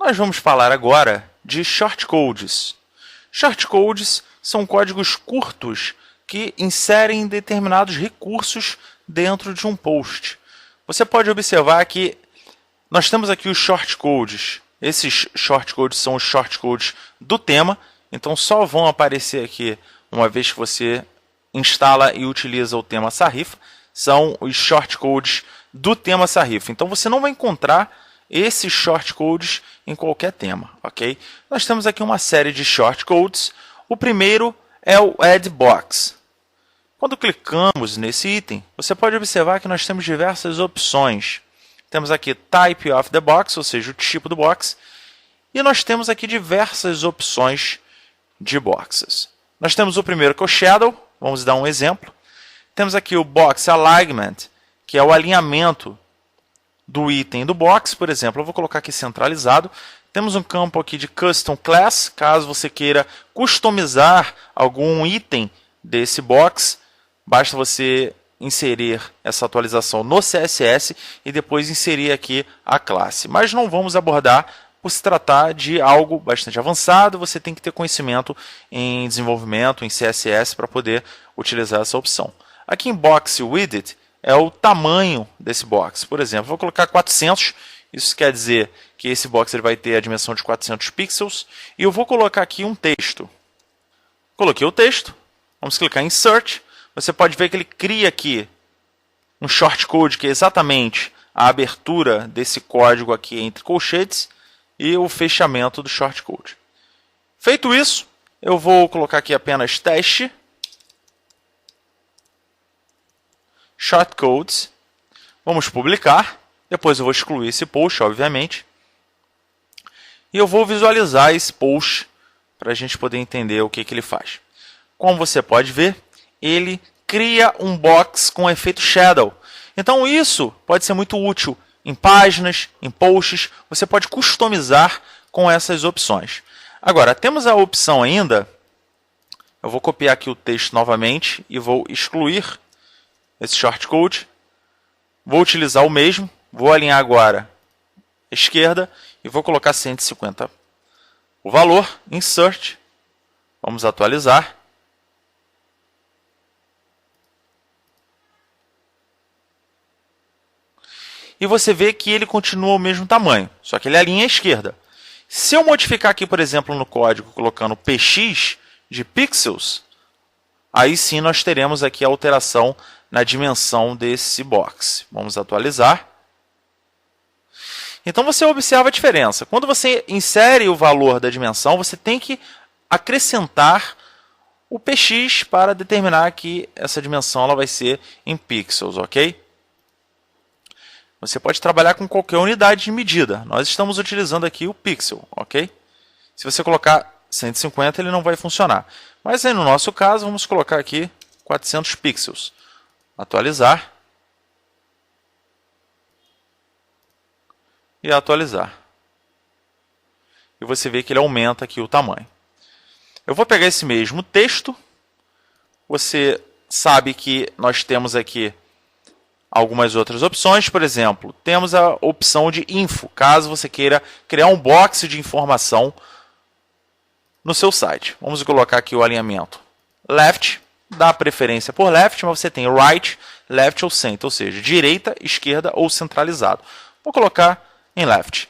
Nós vamos falar agora de shortcodes. Shortcodes são códigos curtos que inserem determinados recursos dentro de um post. Você pode observar que nós temos aqui os shortcodes. Esses shortcodes são os shortcodes do tema, então só vão aparecer aqui uma vez que você instala e utiliza o tema Sarrifa. São os shortcodes do tema Sarrifa. Então você não vai encontrar esses shortcodes em qualquer tema, ok? Nós temos aqui uma série de shortcodes. O primeiro é o Add Box. Quando clicamos nesse item, você pode observar que nós temos diversas opções. Temos aqui Type of the Box, ou seja, o tipo do box. E nós temos aqui diversas opções de boxes. Nós temos o primeiro que é o Shadow. Vamos dar um exemplo. Temos aqui o Box Alignment, que é o alinhamento do item do box. Por exemplo, eu vou colocar aqui centralizado. Temos um campo aqui de Custom Class, caso você queira customizar algum item desse box. Basta você inserir essa atualização no CSS e depois inserir aqui a classe. Mas não vamos abordar por se tratar de algo bastante avançado. Você tem que ter conhecimento em desenvolvimento, em CSS, para poder utilizar essa opção. Aqui em Box Width é o tamanho desse box. Por exemplo, vou colocar 400. Isso quer dizer que esse box ele vai ter a dimensão de 400 pixels. E eu vou colocar aqui um texto. Coloquei o texto. Vamos clicar em Insert. Você pode ver que ele cria aqui um shortcode, que é exatamente a abertura desse código aqui entre colchetes e o fechamento do shortcode. Feito isso, eu vou colocar aqui apenas teste. Shortcodes. Vamos publicar. Depois eu vou excluir esse post, obviamente. E eu vou visualizar esse post para a gente poder entender o que ele faz. Como você pode ver, ele cria um box com efeito Shadow. Então isso pode ser muito útil em páginas, em posts. Você pode customizar com essas opções. Agora, temos a opção ainda. Eu vou copiar aqui o texto novamente e vou excluir esse shortcode. Vou utilizar o mesmo. Vou alinhar agora à esquerda e vou colocar 150. O valor, Insert. Vamos atualizar. E você vê que ele continua o mesmo tamanho, só que ele alinha à esquerda. Se eu modificar aqui, por exemplo, no código, colocando px de pixels, aí sim nós teremos aqui a alteração na dimensão desse box. Vamos atualizar. Então você observa a diferença. Quando você insere o valor da dimensão, você tem que acrescentar o px para determinar que essa dimensão ela vai ser em pixels, ok? Você pode trabalhar com qualquer unidade de medida. Nós estamos utilizando aqui o pixel, ok? Se você colocar 150, ele não vai funcionar. Mas aí no nosso caso, vamos colocar aqui 400 pixels. Atualizar. E atualizar. E você vê que ele aumenta aqui o tamanho. Eu vou pegar esse mesmo texto. Você sabe que nós temos aqui algumas outras opções. Por exemplo, temos a opção de info, caso você queira criar um box de informação no seu site. Vamos colocar aqui o alinhamento left, dá preferência por left, mas você tem right, left ou center, ou seja, direita, esquerda ou centralizado. Vou colocar em left.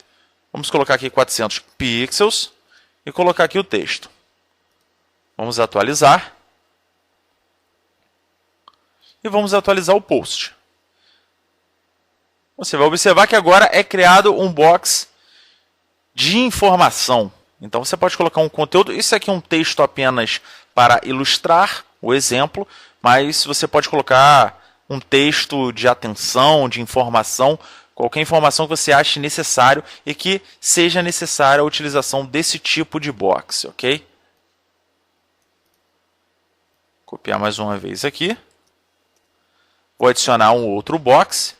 Vamos colocar aqui 400 pixels e colocar aqui o texto. Vamos atualizar. E vamos atualizar o post. Você vai observar que agora é criado um box de informação. Então você pode colocar um conteúdo. Isso aqui é um texto apenas para ilustrar o exemplo, mas você pode colocar um texto de atenção, de informação, qualquer informação que você ache necessário e que seja necessária a utilização desse tipo de box, ok? Copiar mais uma vez aqui. Vou adicionar um outro box.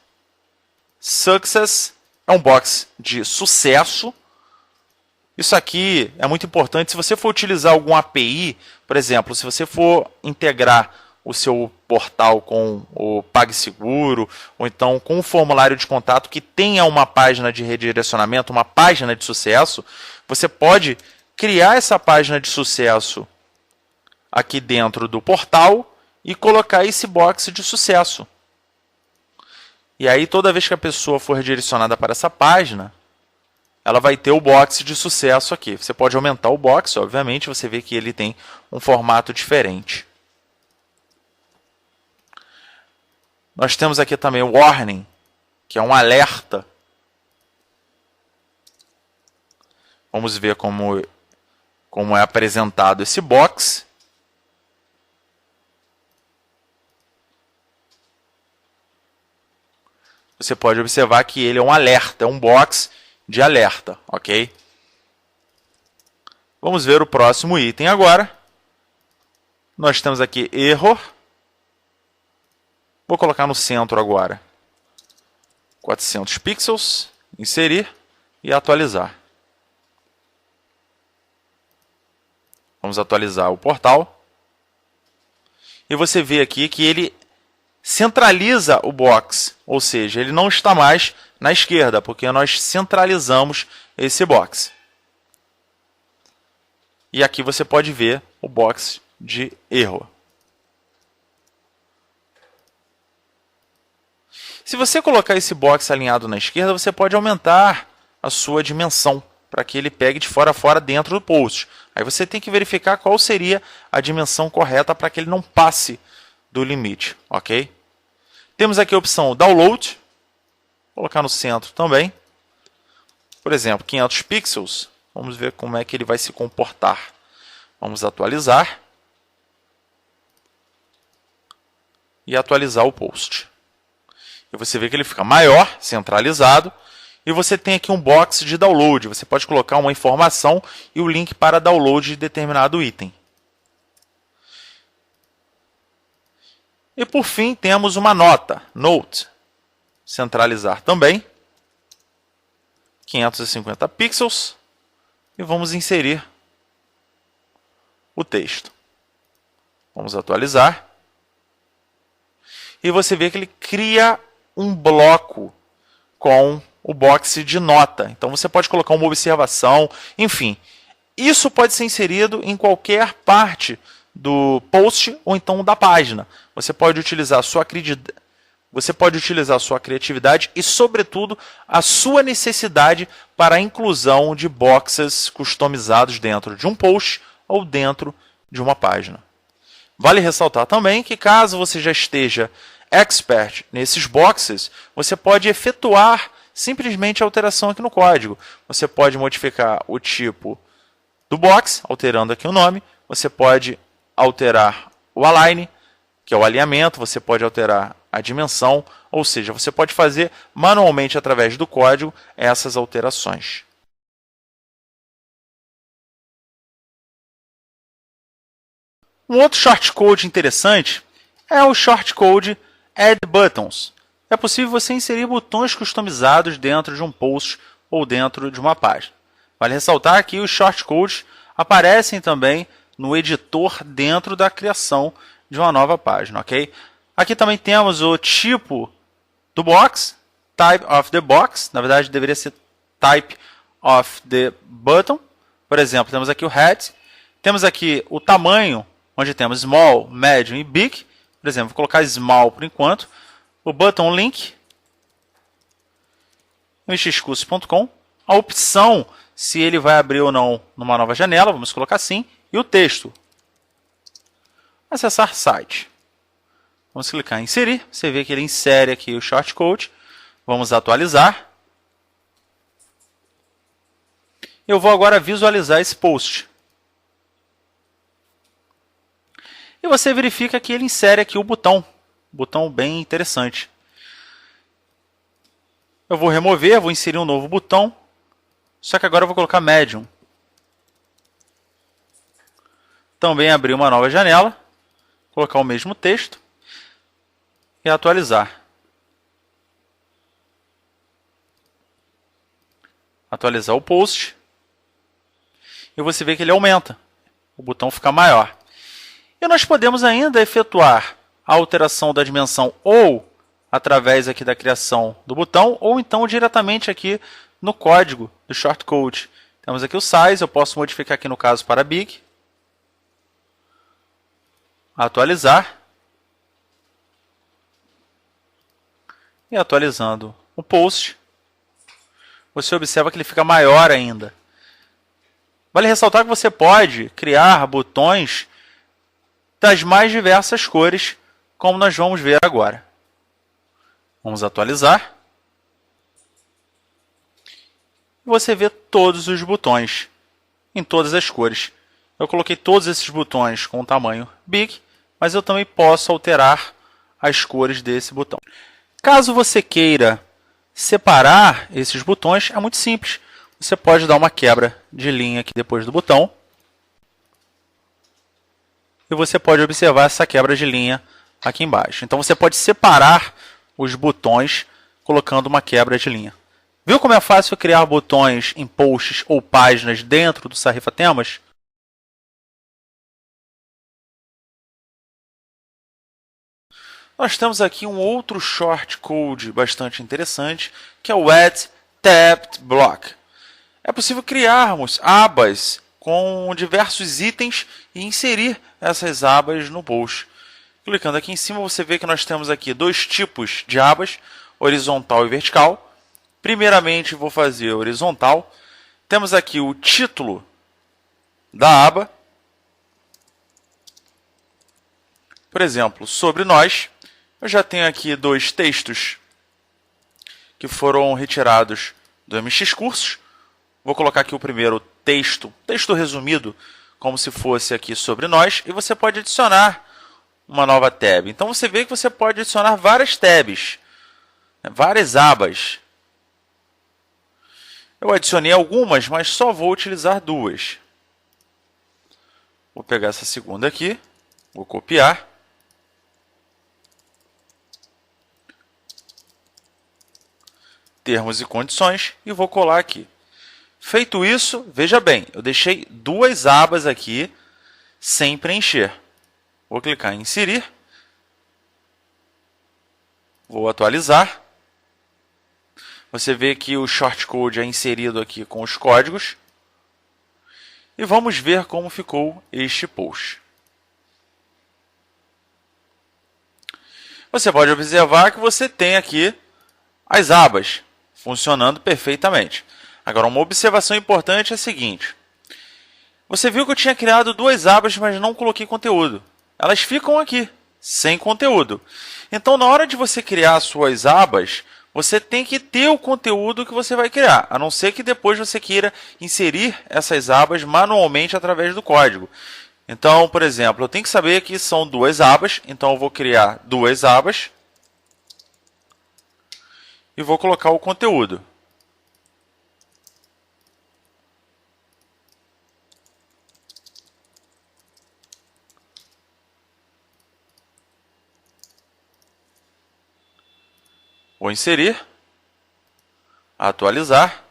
Success é um box de sucesso. Isso aqui é muito importante. Se você for utilizar algum API, por exemplo, se você for integrar o seu portal com o PagSeguro, ou então com um formulário de contato que tenha uma página de redirecionamento, uma página de sucesso, você pode criar essa página de sucesso aqui dentro do portal e colocar esse box de sucesso. E aí, toda vez que a pessoa for redirecionada para essa página, ela vai ter o box de sucesso aqui. Você pode aumentar o box, obviamente, você vê que ele tem um formato diferente. Nós temos aqui também o warning, que é um alerta. Vamos ver como é apresentado esse box. Você pode observar que ele é um alerta, é um box de alerta, ok? Vamos ver o próximo item agora. Nós temos aqui error. Vou colocar no centro agora. 400 pixels, inserir e atualizar. Vamos atualizar o portal. E você vê aqui que ele centraliza o box, ou seja, ele não está mais na esquerda, porque nós centralizamos esse box. E aqui você pode ver o box de erro. Se você colocar esse box alinhado na esquerda, você pode aumentar a sua dimensão, para que ele pegue de fora a fora dentro do post. Aí você tem que verificar qual seria a dimensão correta para que ele não passe do limite, ok? Temos aqui a opção Download, vou colocar no centro também. Por exemplo, 500 pixels, vamos ver como é que ele vai se comportar. Vamos atualizar e atualizar o post. E você vê que ele fica maior, centralizado, e você tem aqui um box de download. Você pode colocar uma informação e o link para download de determinado item. E por fim, temos uma nota, Note, centralizar também, 550 pixels, e vamos inserir o texto. Vamos atualizar. E você vê que ele cria um bloco com o box de nota. Então você pode colocar uma observação, enfim. Isso pode ser inserido em qualquer parte do post ou então da página. Você pode utilizar a sua criatividade e, sobretudo, a sua necessidade para a inclusão de boxes customizados dentro de um post ou dentro de uma página. Vale ressaltar também que, caso você já esteja expert nesses boxes, você pode efetuar simplesmente a alteração aqui no código. Você pode modificar o tipo do box, alterando aqui o nome. Você pode alterar o align, que é o alinhamento. Você pode alterar a dimensão, ou seja, você pode fazer manualmente através do código essas alterações. Um outro shortcode interessante é o shortcode Add Buttons. É possível você inserir botões customizados dentro de um post ou dentro de uma página. Vale ressaltar que os shortcodes aparecem também no editor dentro da criação de uma nova página, ok? Aqui também temos o tipo do box, Type of the Box. Na verdade, deveria ser Type of the Button. Por exemplo, temos aqui o Head. Temos aqui o tamanho, onde temos Small, Medium e Big. Por exemplo, vou colocar Small por enquanto. O Button Link, no xcursos.com. A opção, se ele vai abrir ou não numa nova janela, vamos colocar assim. E o texto. Acessar site. Vamos clicar em inserir. Você vê que ele insere aqui o shortcode. Vamos atualizar. Eu vou agora visualizar esse post. E você verifica que ele insere aqui o botão. Botão bem interessante. Eu vou remover, vou inserir um novo botão. Só que agora eu vou colocar Medium. Também abrir uma nova janela. Colocar o mesmo texto. E atualizar. Atualizar o post. E você vê que ele aumenta. O botão fica maior. E nós podemos ainda efetuar a alteração da dimensão ou através aqui da criação do botão, ou então diretamente aqui no código do shortcode. Temos aqui o size, eu posso modificar aqui no caso para big, atualizar, e atualizando o post, você observa que ele fica maior ainda. Vale ressaltar que você pode criar botões das mais diversas cores, como nós vamos ver agora. Vamos atualizar. Você vê todos os botões em todas as cores. Eu coloquei todos esses botões com o tamanho big, mas eu também posso alterar as cores desse botão. Caso você queira separar esses botões, é muito simples. Você pode dar uma quebra de linha aqui depois do botão. E você pode observar essa quebra de linha aqui embaixo. Então você pode separar os botões colocando uma quebra de linha. Viu como é fácil criar botões em posts ou páginas dentro do Sahifa Temas? Nós temos aqui um outro shortcode bastante interessante, que é o Add Tabbed Block. É possível criarmos abas com diversos itens e inserir essas abas no post. Clicando aqui em cima, você vê que nós temos aqui dois tipos de abas, horizontal e vertical. Primeiramente, vou fazer horizontal. Temos aqui o título da aba. Por exemplo, sobre nós. Eu já tenho aqui dois textos que foram retirados do MX Cursos. Vou colocar aqui o primeiro texto resumido, como se fosse aqui sobre nós. E você pode adicionar uma nova tab. Então você vê que você pode adicionar várias tabs, várias abas. Eu adicionei algumas, mas só vou utilizar duas. Vou pegar essa segunda aqui, vou copiar. Termos e condições e vou colar aqui. Feito isso, veja bem, eu deixei duas abas aqui sem preencher. Vou clicar em inserir. Vou atualizar. Você vê que o shortcode é inserido aqui com os códigos. E vamos ver como ficou este post. Você pode observar que você tem aqui as abas funcionando perfeitamente. Agora, uma observação importante é a seguinte. Você viu que eu tinha criado duas abas, mas não coloquei conteúdo. Elas ficam aqui, sem conteúdo. Então, na hora de você criar suas abas, você tem que ter o conteúdo que você vai criar, a não ser que depois você queira inserir essas abas manualmente através do código. Então, por exemplo, eu tenho que saber que são duas abas, então eu vou criar duas abas e vou colocar o conteúdo. Vou inserir, atualizar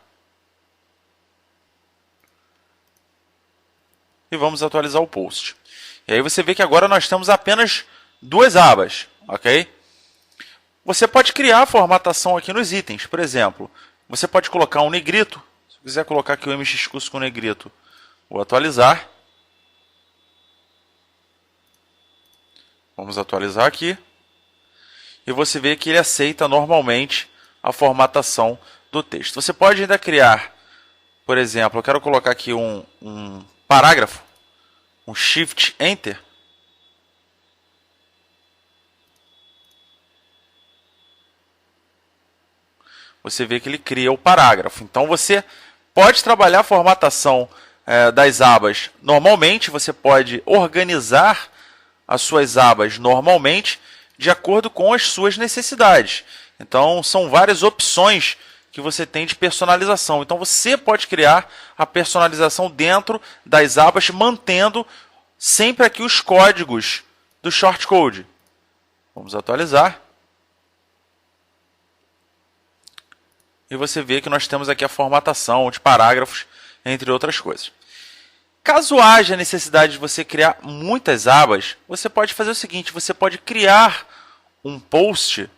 e vamos atualizar o post. E aí você vê que agora nós temos apenas duas abas, ok? Você pode criar a formatação aqui nos itens, por exemplo, você pode colocar um negrito, se quiser colocar aqui o MX Curso com negrito, vou atualizar. Vamos atualizar aqui. E você vê que ele aceita normalmente a formatação do texto. Você pode ainda criar, por exemplo, eu quero colocar aqui um parágrafo, um Shift Enter. Você vê que ele cria o parágrafo. Então você pode trabalhar a formatação das abas normalmente, você pode organizar as suas abas normalmente, de acordo com as suas necessidades. Então, são várias opções que você tem de personalização. Então, você pode criar a personalização dentro das abas, mantendo sempre aqui os códigos do shortcode. Vamos atualizar. E você vê que nós temos aqui a formatação de parágrafos, entre outras coisas. Caso haja necessidade de você criar muitas abas, você pode fazer o seguinte, você pode criar um post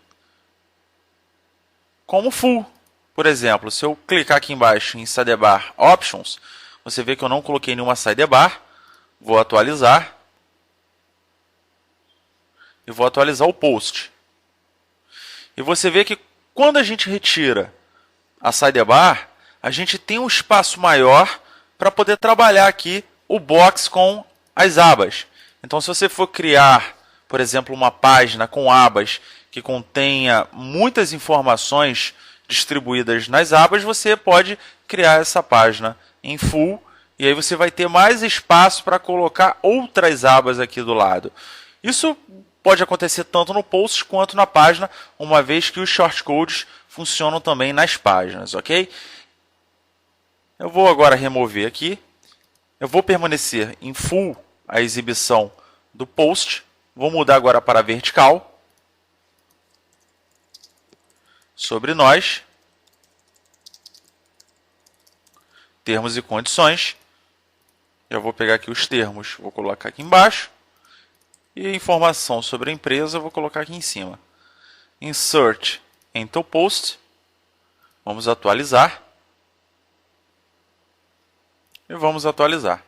como full. Por exemplo, se eu clicar aqui embaixo em Sidebar Options, você vê que eu não coloquei nenhuma sidebar, vou atualizar e vou atualizar o post. E você vê que quando a gente retira a sidebar, a gente tem um espaço maior para poder trabalhar aqui o box com as abas. Então, se você for criar, por exemplo, uma página com abas que contenha muitas informações distribuídas nas abas, você pode criar essa página em full e aí você vai ter mais espaço para colocar outras abas aqui do lado. Isso pode acontecer tanto no post quanto na página, uma vez que os shortcodes funcionam também nas páginas, ok? Eu vou agora remover aqui. Eu vou permanecer em full a exibição do post. Vou mudar agora para vertical. Sobre nós. Termos e condições. Já vou pegar aqui os termos, vou colocar aqui embaixo. E a informação sobre a empresa eu vou colocar aqui em cima. Insert into post. Vamos atualizar. E vamos atualizar.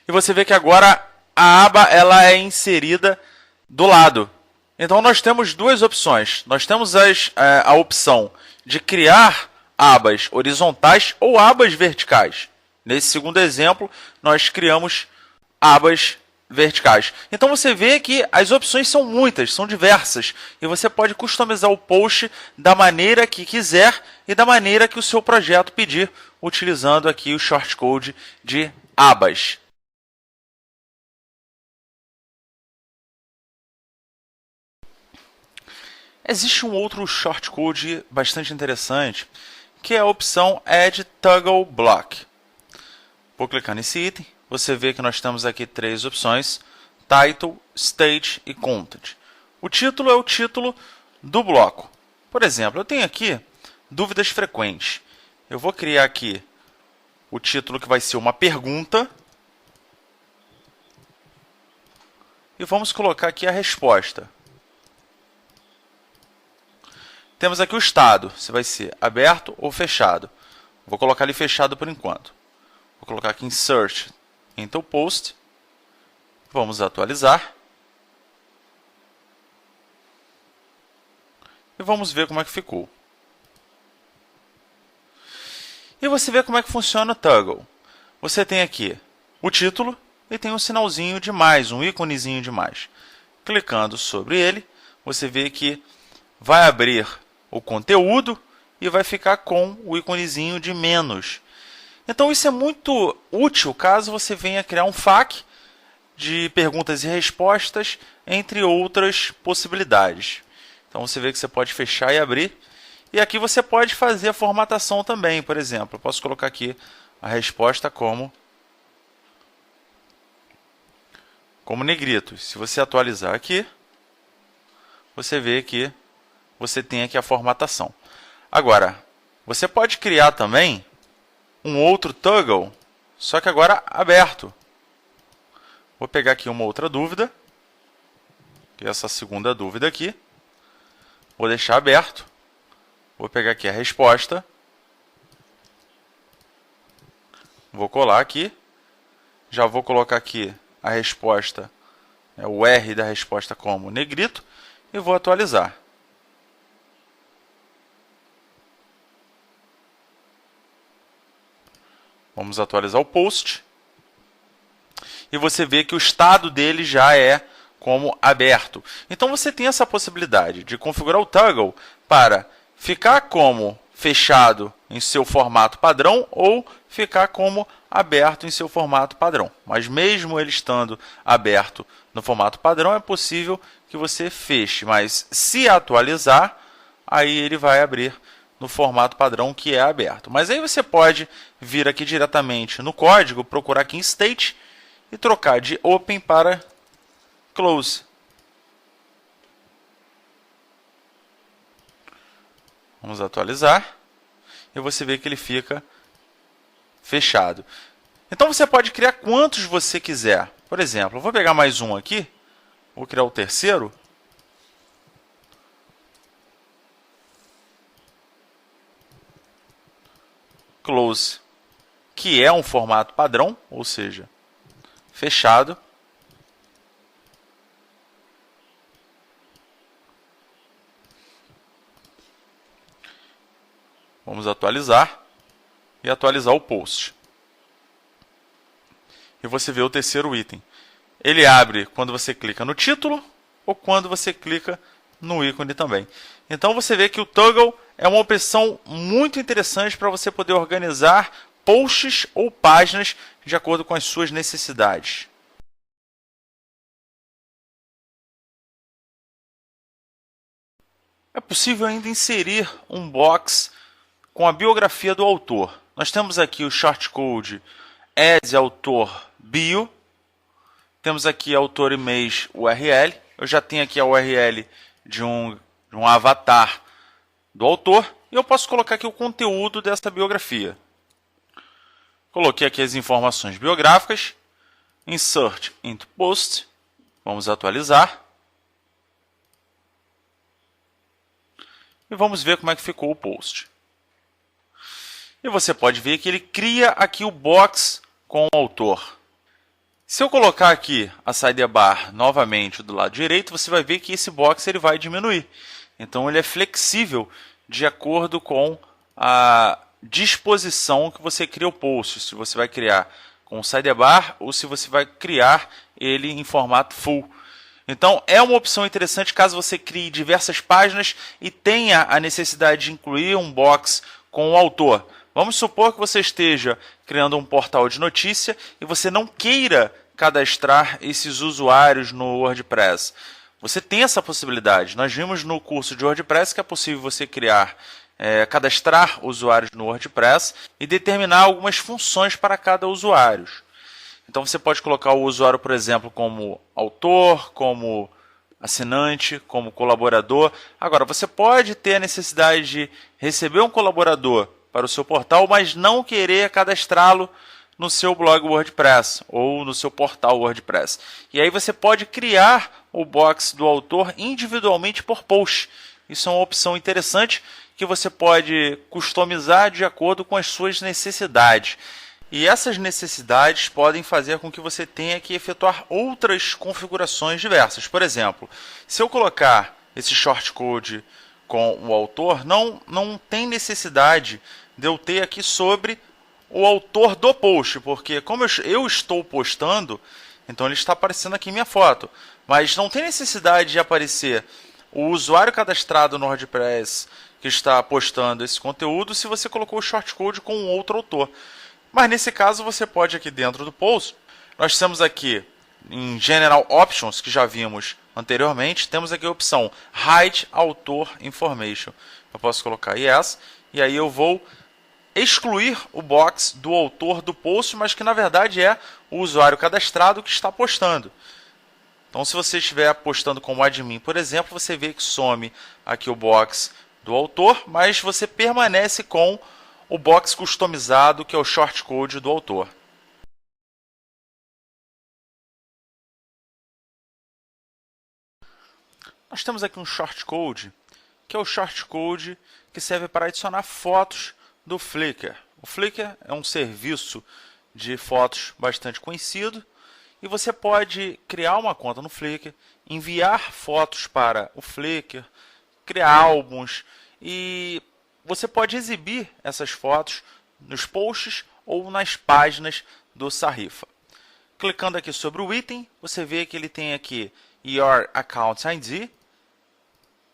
E você vê que agora a aba ela é inserida do lado. Então nós temos duas opções. Nós temos a opção de criar abas horizontais ou abas verticais. Nesse segundo exemplo, nós criamos abas verticais. Então você vê que as opções são muitas, são diversas. E você pode customizar o post da maneira que quiser e da maneira que o seu projeto pedir, utilizando aqui o shortcode de abas. Existe um outro shortcode bastante interessante, que é a opção Add Toggle Block. Vou clicar nesse item, você vê que nós temos aqui três opções, Title, Stage e Content. O título é o título do bloco. Por exemplo, eu tenho aqui dúvidas frequentes. Eu vou criar aqui o título que vai ser uma pergunta. E vamos colocar aqui a resposta. Temos aqui o estado, se vai ser aberto ou fechado. Vou colocar ali fechado por enquanto. Vou colocar aqui Insert into Post. Vamos atualizar. E vamos ver como é que ficou. E você vê como é que funciona o Toggle. Você tem aqui o título e tem um sinalzinho de mais, um íconezinho de mais. Clicando sobre ele, você vê que vai abrir o conteúdo e vai ficar com o íconezinho de menos. Então isso é muito útil caso você venha criar um FAQ de perguntas e respostas, entre outras possibilidades. Então você vê que você pode fechar e abrir. E aqui você pode fazer a formatação também, por exemplo. Eu posso colocar aqui a resposta como negrito. Se você atualizar aqui, você vê que você tem aqui a formatação. Agora, você pode criar também um outro toggle, só que agora aberto. Vou pegar aqui uma outra dúvida, que é essa segunda dúvida aqui. Vou deixar aberto. Vou pegar aqui a resposta. Vou colar aqui. Já vou colocar aqui a resposta, o R da resposta como negrito, e vou atualizar. Vamos atualizar o post. E você vê que o estado dele já é como aberto. Então você tem essa possibilidade de configurar o toggle para ficar como fechado em seu formato padrão ou ficar como aberto em seu formato padrão. Mas mesmo ele estando aberto no formato padrão, é possível que você feche. Mas se atualizar, aí ele vai abrir no formato padrão que é aberto. Mas aí você pode vir aqui diretamente no código, procurar aqui em State e trocar de Open para Close. Vamos atualizar. E você vê que ele fica fechado. Então você pode criar quantos você quiser. Por exemplo, eu vou pegar mais um aqui, vou criar o terceiro. Close, que é um formato padrão, ou seja, fechado. Vamos atualizar e atualizar o post. E você vê o terceiro item. Ele abre quando você clica no título ou quando você clica no ícone também. Então você vê que o Toggle é uma opção muito interessante para você poder organizar posts ou páginas de acordo com as suas necessidades. É possível ainda inserir um box com a biografia do autor. Nós temos aqui o shortcode add autor bio. Temos aqui autor e mês URL. Eu já tenho aqui a URL de um avatar do autor. E eu posso colocar aqui o conteúdo dessa biografia. Coloquei aqui as informações biográficas. Insert into post. Vamos atualizar. E vamos ver como é que ficou o post. E você pode ver que ele cria aqui o box com o autor. Se eu colocar aqui a sidebar novamente do lado direito, você vai ver que esse box ele vai diminuir. Então ele é flexível de acordo com a disposição que você cria o post. Se você vai criar com sidebar ou se você vai criar ele em formato full. Então é uma opção interessante caso você crie diversas páginas e tenha a necessidade de incluir um box com o autor. Vamos supor que você esteja criando um portal de notícia e você não queira cadastrar esses usuários no WordPress. Você tem essa possibilidade. Nós vimos no curso de WordPress que é possível você cadastrar usuários no WordPress e determinar algumas funções para cada usuário. Então você pode colocar o usuário, por exemplo, como autor, como assinante, como colaborador. Agora, você pode ter a necessidade de receber um colaborador para o seu portal, mas não querer cadastrá-lo no seu blog WordPress ou no seu portal WordPress. E aí você pode criar o box do autor individualmente por post. Isso é uma opção interessante que você pode customizar de acordo com as suas necessidades. E essas necessidades podem fazer com que você tenha que efetuar outras configurações diversas. Por exemplo, se eu colocar esse shortcode com o autor, não tem necessidade de eu ter aqui sobre o autor do post, porque como eu estou postando, então ele está aparecendo aqui em minha foto. Mas não tem necessidade de aparecer o usuário cadastrado no WordPress que está postando esse conteúdo se você colocou o shortcode com um outro autor. Mas nesse caso você pode aqui dentro do post, nós temos aqui em General Options, que já vimos anteriormente, temos aqui a opção Hide Author Information. Eu posso colocar Yes, e aí eu vou excluir o box do autor do post, mas que na verdade é o usuário cadastrado que está postando. Então se você estiver postando como admin, por exemplo, você vê que some aqui o box do autor, mas você permanece com o box customizado, que é o shortcode do autor. Nós temos aqui um shortcode, que é o shortcode que serve para adicionar fotos do Flickr. O Flickr é um serviço de fotos bastante conhecido e você pode criar uma conta no Flickr, enviar fotos para o Flickr, criar álbuns e você pode exibir essas fotos nos posts ou nas páginas do Sarrifa. Clicando aqui sobre o item, você vê que ele tem aqui Your Account ID.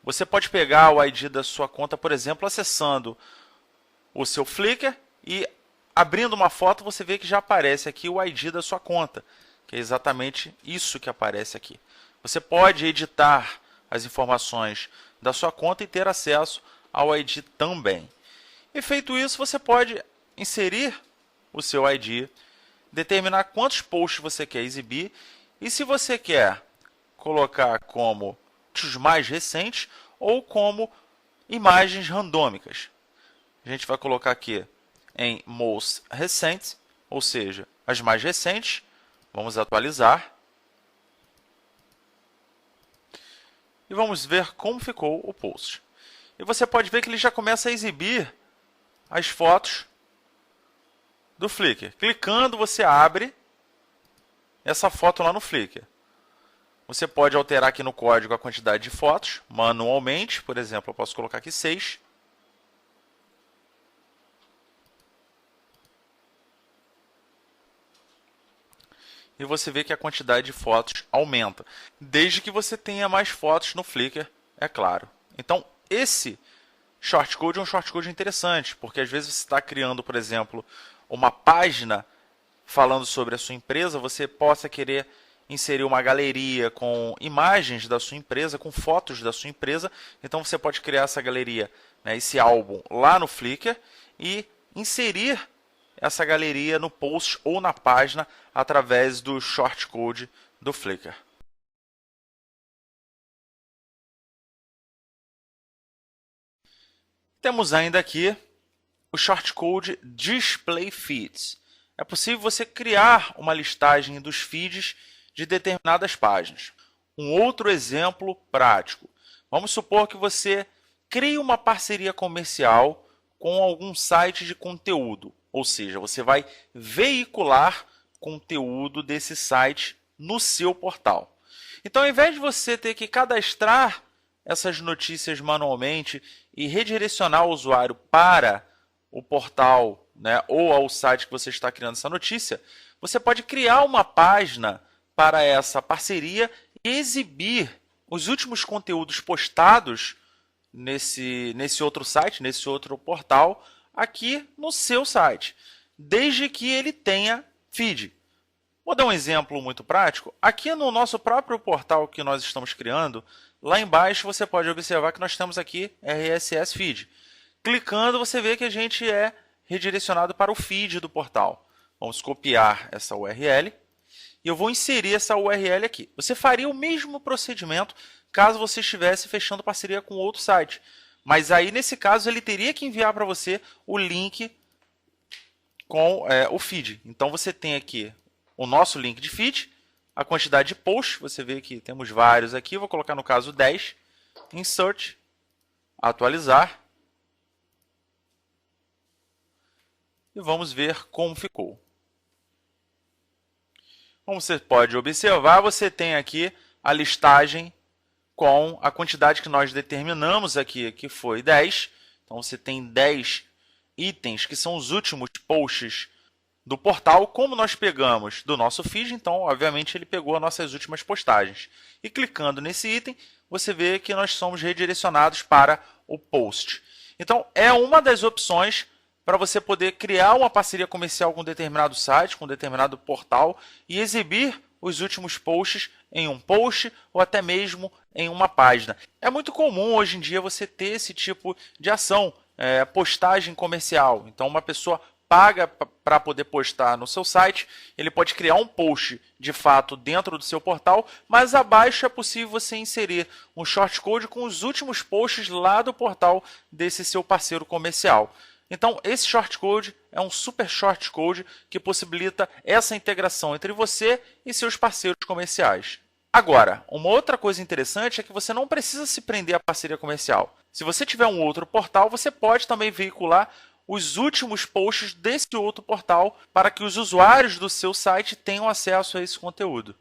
Você pode pegar o ID da sua conta, por exemplo, acessando o seu Flickr e abrindo uma foto, você vê que já aparece aqui o ID da sua conta, que é exatamente isso que aparece aqui. Você pode editar as informações da sua conta e ter acesso ao ID também. E feito isso, você pode inserir o seu ID, determinar quantos posts você quer exibir e se você quer colocar como os mais recentes ou como imagens randômicas. A gente vai colocar aqui em Most Recent, ou seja, as mais recentes. Vamos atualizar. E vamos ver como ficou o post. E você pode ver que ele já começa a exibir as fotos do Flickr. Clicando, você abre essa foto lá no Flickr. Você pode alterar aqui no código a quantidade de fotos manualmente. Por exemplo, eu posso colocar aqui 6. E você vê que a quantidade de fotos aumenta, desde que você tenha mais fotos no Flickr, é claro. Então, esse shortcode é um shortcode interessante, porque às vezes você está criando, por exemplo, uma página falando sobre a sua empresa, você possa querer inserir uma galeria com imagens da sua empresa, com fotos da sua empresa. Então, você pode criar essa galeria, né, esse álbum lá no Flickr e inserir essa galeria no post ou na página através do shortcode do Flickr. Temos ainda aqui o shortcode Display Feeds. É possível você criar uma listagem dos feeds de determinadas páginas. Um outro exemplo prático. Vamos supor que você crie uma parceria comercial com algum site de conteúdo. Ou seja, você vai veicular conteúdo desse site no seu portal. Então, ao invés de você ter que cadastrar essas notícias manualmente e redirecionar o usuário para o portal, né, ou ao site que você está criando essa notícia, você pode criar uma página para essa parceria e exibir os últimos conteúdos postados nesse outro site, nesse outro portal, aqui no seu site, desde que ele tenha feed. Vou dar um exemplo muito prático. Aqui no nosso próprio portal que nós estamos criando, lá embaixo você pode observar que nós temos aqui RSS Feed. Clicando, você vê que a gente é redirecionado para o feed do portal. Vamos copiar essa URL e eu vou inserir essa URL aqui. Você faria o mesmo procedimento caso você estivesse fechando parceria com outro site. Mas aí, nesse caso, ele teria que enviar para você o link com o feed. Então, você tem aqui o nosso link de feed, a quantidade de posts. Você vê que temos vários aqui. Vou colocar, no caso, 10. Insert. Atualizar. E vamos ver como ficou. Como você pode observar, você tem aqui a listagem com a quantidade que nós determinamos aqui, que foi 10. Então, você tem 10 itens, que são os últimos posts do portal. Como nós pegamos do nosso feed, então, obviamente, ele pegou as nossas últimas postagens. E clicando nesse item, você vê que nós somos redirecionados para o post. Então, é uma das opções para você poder criar uma parceria comercial com um determinado site, com um determinado portal e exibir os últimos posts em um post ou até mesmo em uma página. É muito comum hoje em dia você ter esse tipo de ação, postagem comercial. Então, uma pessoa paga para poder postar no seu site, ele pode criar um post de fato dentro do seu portal, mas abaixo é possível você inserir um shortcode com os últimos posts lá do portal desse seu parceiro comercial. Então, esse shortcode é um super shortcode que possibilita essa integração entre você e seus parceiros comerciais. Agora, uma outra coisa interessante é que você não precisa se prender à parceria comercial. Se você tiver um outro portal, você pode também veicular os últimos posts desse outro portal para que os usuários do seu site tenham acesso a esse conteúdo.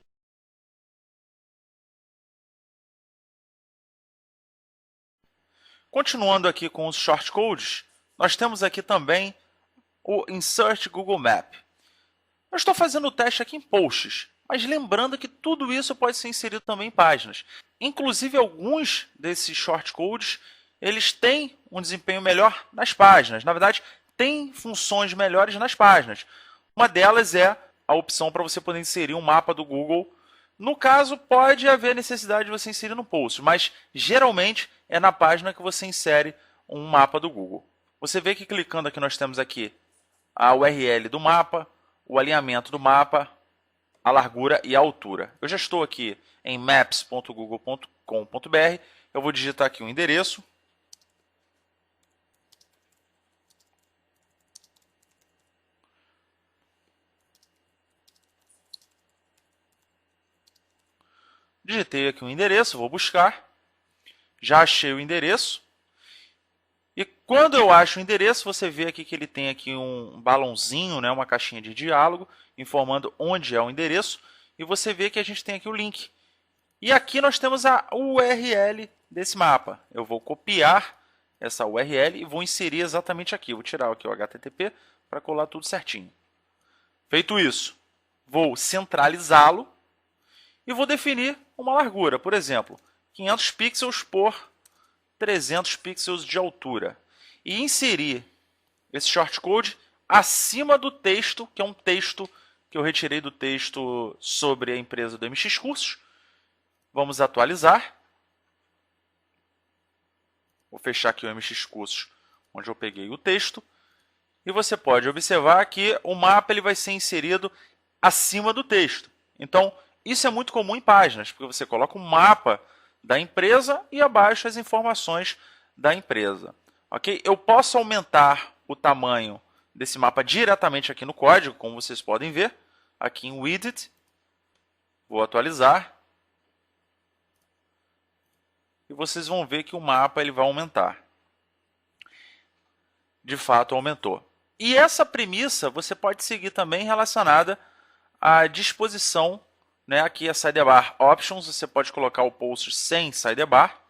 Continuando aqui com os shortcodes, nós temos aqui também o Insert Google Map. Eu estou fazendo o teste aqui em posts, mas lembrando que tudo isso pode ser inserido também em páginas. Inclusive, alguns desses shortcodes, eles têm um desempenho melhor nas páginas. Na verdade, tem funções melhores nas páginas. Uma delas é a opção para você poder inserir um mapa do Google. No caso, pode haver necessidade de você inserir no post, mas geralmente é na página que você insere um mapa do Google. Você vê que clicando aqui, nós temos aqui a URL do mapa, o alinhamento do mapa, a largura e a altura. Eu já estou aqui em maps.google.com.br. Eu vou digitar aqui o endereço. digitei aqui um endereço, vou buscar, já achei o endereço. E quando eu acho o endereço, você vê aqui que ele tem aqui um balãozinho, né, uma caixinha de diálogo, informando onde é o endereço. E você vê que a gente tem aqui o link. E aqui nós temos a URL desse mapa. Eu vou copiar essa URL e vou inserir exatamente aqui. Vou tirar aqui o HTTP para colar tudo certinho. Feito isso, vou centralizá-lo e vou definir uma largura. Por exemplo, 500 pixels por 300 pixels de altura. E inserir esse shortcode acima do texto, que é um texto que eu retirei do texto sobre a empresa do MX Cursos. Vamos atualizar. Vou fechar aqui o MX Cursos, onde eu peguei o texto. E você pode observar que o mapa ele vai ser inserido acima do texto. Então, isso é muito comum em páginas, porque você coloca um mapa da empresa e abaixo as informações da empresa. Okay? Eu posso aumentar o tamanho desse mapa diretamente aqui no código, como vocês podem ver, aqui em Widget. Vou atualizar. E vocês vão ver que o mapa ele vai aumentar. De fato, aumentou. E essa premissa você pode seguir também relacionada à disposição, né? Aqui é Sidebar Options, você pode colocar o post sem Sidebar.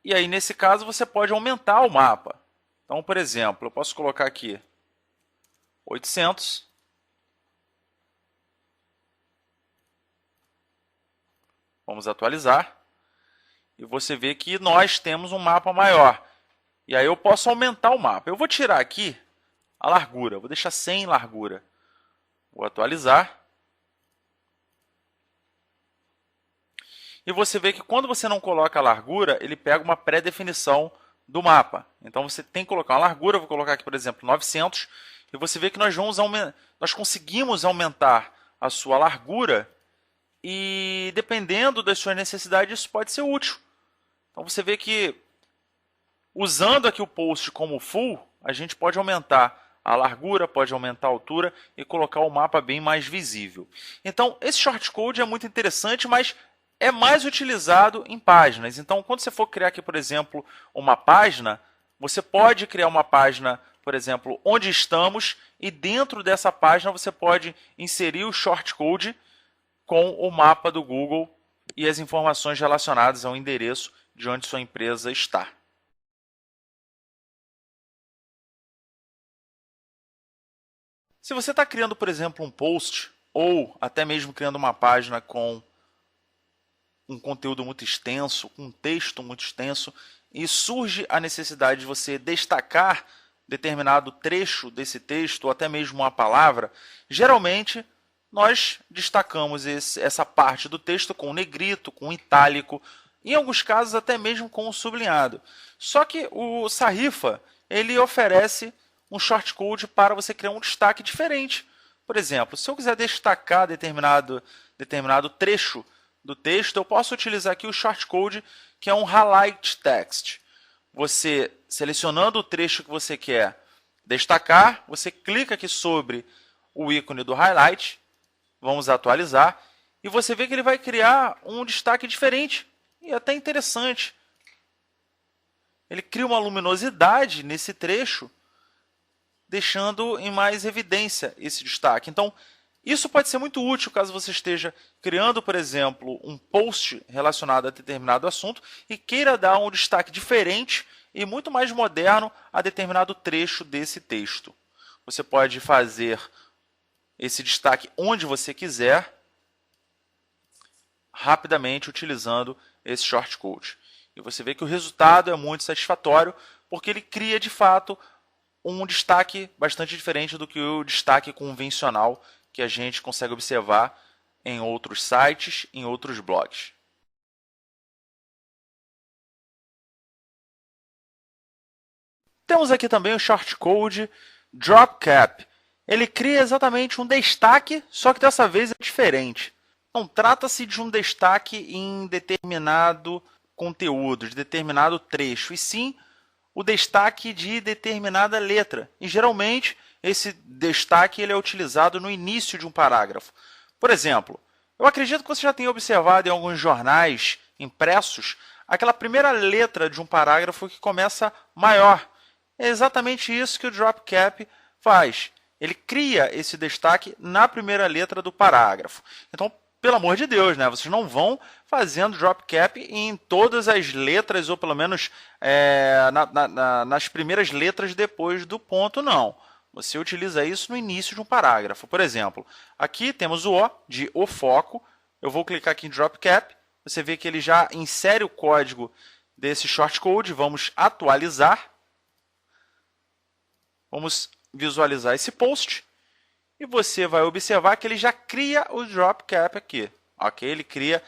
E aí, nesse caso, você pode aumentar o mapa. Então, por exemplo, eu posso colocar aqui 800. Vamos atualizar. E você vê que nós temos um mapa maior. E aí eu posso aumentar o mapa. Eu vou tirar aqui a largura, vou deixar sem largura. Vou atualizar. E você vê que quando você não coloca a largura, ele pega uma pré-definição do mapa. Então você tem que colocar uma largura, vou colocar aqui, por exemplo, 900. E você vê que nós conseguimos aumentar a sua largura e dependendo das suas necessidades, isso pode ser útil. Então você vê que usando aqui o post como full, a gente pode aumentar a largura, pode aumentar a altura e colocar o mapa bem mais visível. Então, esse shortcode é muito interessante, mas é mais utilizado em páginas. Então, quando você for criar aqui, por exemplo, uma página, você pode criar uma página, por exemplo, onde estamos, e dentro dessa página você pode inserir o shortcode com o mapa do Google e as informações relacionadas ao endereço de onde sua empresa está. Se você está criando, por exemplo, um post ou até mesmo criando uma página com um conteúdo muito extenso, um texto muito extenso, e surge a necessidade de você destacar determinado trecho desse texto ou até mesmo uma palavra, geralmente nós destacamos essa parte do texto com negrito, com itálico, em alguns casos até mesmo com sublinhado. Só que o Sarifa ele oferece um shortcode para você criar um destaque diferente. Por exemplo, se eu quiser destacar determinado trecho do texto, eu posso utilizar aqui o shortcode que é um highlight text. Você, selecionando o trecho que você quer destacar, você clica aqui sobre o ícone do highlight, vamos atualizar, e você vê que ele vai criar um destaque diferente e até interessante. Ele cria uma luminosidade nesse trecho, deixando em mais evidência esse destaque. Então, isso pode ser muito útil caso você esteja criando, por exemplo, um post relacionado a determinado assunto e queira dar um destaque diferente e muito mais moderno a determinado trecho desse texto. Você pode fazer esse destaque onde você quiser, rapidamente utilizando esse shortcode. E você vê que o resultado é muito satisfatório, porque ele cria, de fato, um destaque bastante diferente do que o destaque convencional que a gente consegue observar em outros sites, em outros blogs. Temos aqui também o shortcode Dropcap. Ele cria exatamente um destaque, só que dessa vez é diferente. Não trata-se de um destaque em determinado conteúdo, de determinado trecho, e sim o destaque de determinada letra. E geralmente esse destaque ele é utilizado no início de um parágrafo. Por exemplo, Eu acredito que você já tenha observado em alguns jornais impressos aquela primeira letra de um parágrafo que começa maior. É exatamente isso que o drop cap faz. Ele cria esse destaque na primeira letra do parágrafo. Então, pelo amor de Deus, né? Vocês não vão fazendo drop cap em todas as letras, ou pelo menos nas primeiras letras depois do ponto, não. Você utiliza isso no início de um parágrafo. Por exemplo, aqui temos o O de o foco. Eu vou clicar aqui em drop cap. Você vê que ele já insere o código desse shortcode. Vamos atualizar. Vamos visualizar esse post. E você vai observar que ele já cria o drop cap aqui. Ok? Ele cria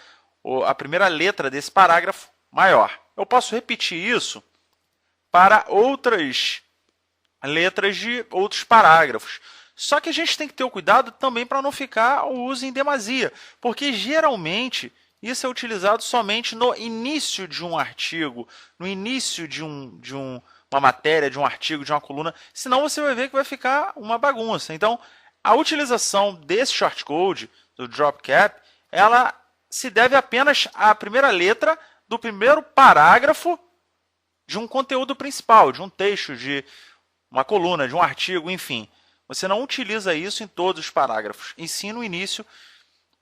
a primeira letra desse parágrafo maior. Eu posso repetir isso para outras letras de outros parágrafos. Só que a gente tem que ter o cuidado também para não ficar o uso em demasia, porque geralmente isso é utilizado somente no início de um artigo, no início de uma matéria, de um artigo, de uma coluna, senão você vai ver que vai ficar uma bagunça. Então, a utilização desse shortcode, do drop cap, ela se deve apenas à primeira letra do primeiro parágrafo de um conteúdo principal, de um texto, de uma coluna, de um artigo, enfim. Você não utiliza isso em todos os parágrafos, e sim no início